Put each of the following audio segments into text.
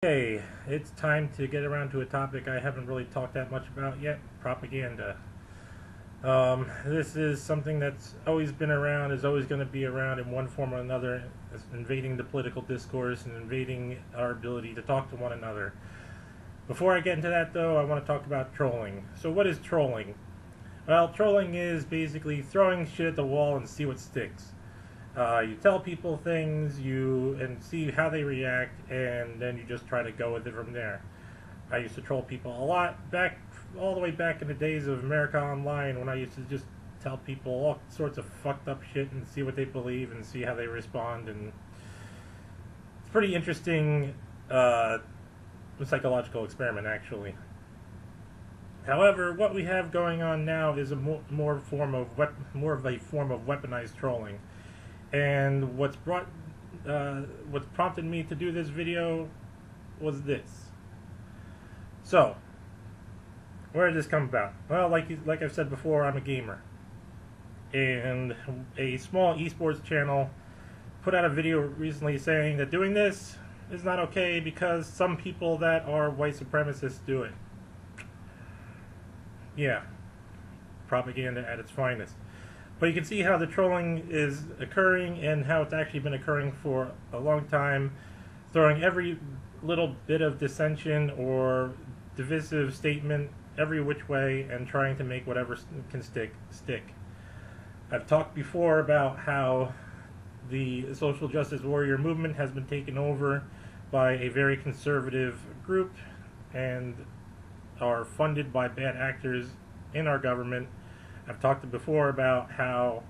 Hey, it's time to get around to a topic I haven't really talked that much about yet, propaganda. This is something that's always been around, is always going to be around in one form or another. It's invading the political discourse and invading our ability to talk to one another. Before I get into that, though, I want to talk about trolling. So what is trolling? Well, trolling is basically throwing shit at the wall and see what sticks. You tell people things, and see how they react, and then you just try to go with it from there. I used to troll people a lot all the way back in the days of America Online, when I used to just tell people all sorts of fucked up shit and see what they believe and see how they respond. And it's a pretty interesting psychological experiment, actually. However, what we have going on now is a more of a form of weaponized trolling. And what's prompted me to do this video was this. So, where did this come about? Well, like I've said before, I'm a gamer, and a small esports channel put out a video recently saying that doing this is not okay because some people that are white supremacists do it. Yeah, propaganda at its finest. But you can see how the trolling is occurring and how it's actually been occurring for a long time, throwing every little bit of dissension or divisive statement every which way and trying to make whatever can stick. I've talked before about how the social justice warrior movement has been taken over by a very conservative group and are funded by bad actors in our government. I've talked before about how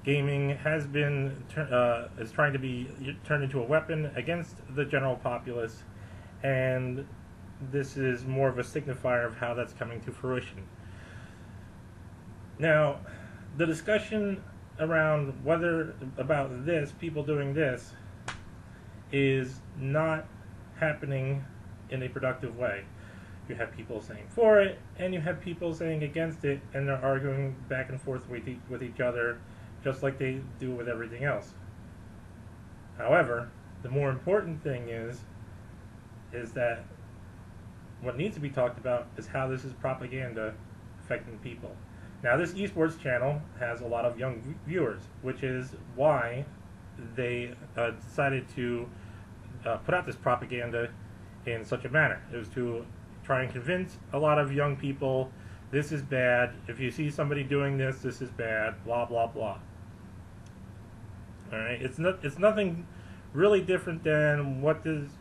gaming has been is trying to be turned into a weapon against the general populace, and this is more of a signifier of how that's coming to fruition. Now, the discussion around about this, people doing this, is not happening in a productive way. You have people saying for it, and you have people saying against it, and they're arguing back and forth with each other, just like they do with everything else. However, the more important thing is that what needs to be talked about is how this is propaganda affecting people. Now, this esports channel has a lot of young viewers, which is why they decided to put out this propaganda in such a manner. It was to try and convince a lot of young people this is bad. If you see somebody doing this, this is bad. Blah blah blah. All right, it's nothing really different than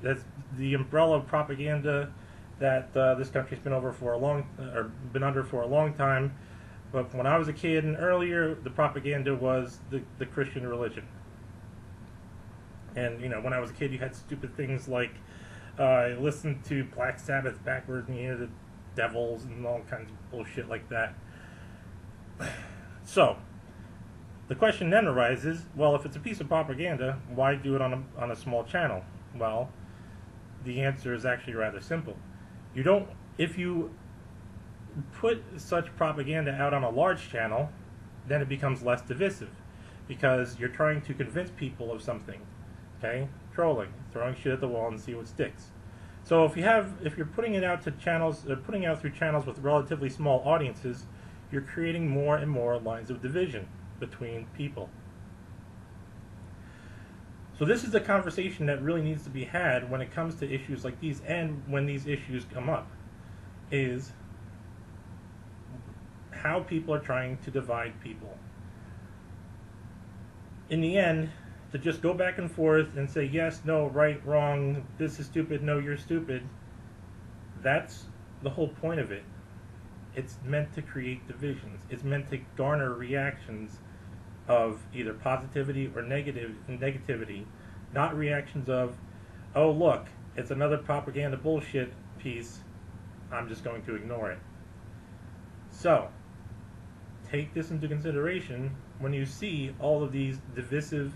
that's the umbrella of propaganda that this country's been under for a long time. But when I was a kid and earlier, the propaganda was the Christian religion. And when I was a kid, you had stupid things like I listened to Black Sabbath backwards and you hear the devils and all kinds of bullshit like that. So, the question then arises, well, if it's a piece of propaganda, why do it on a small channel? Well, the answer is actually rather simple. If you put such propaganda out on a large channel, then it becomes less divisive because you're trying to convince people of something. Okay? Trolling, throwing shit at the wall and see what sticks. So if you're putting it out to channels, putting it out through channels with relatively small audiences, you're creating more and more lines of division between people. So this is a conversation that really needs to be had when it comes to issues like these, and when these issues come up, is how people are trying to divide people. In the end, to just go back and forth and say yes, no, right, wrong, this is stupid, no, you're stupid, that's the whole point of it. It's meant to create divisions. It's meant to garner reactions of either positivity or negativity, not reactions of, oh look, it's another propaganda bullshit piece, I'm just going to ignore it. So, take this into consideration when you see all of these divisive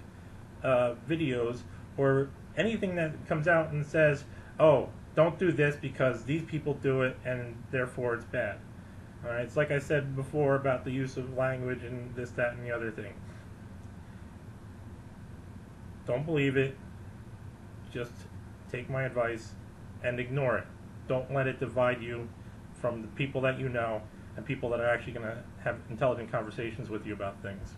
videos or anything that comes out and says, oh, don't do this because these people do it and therefore it's bad. Alright, it's like I said before about the use of language and this, that, and the other thing. Don't believe it. Just take my advice and ignore it. Don't let it divide you from the people that you know and people that are actually going to have intelligent conversations with you about things.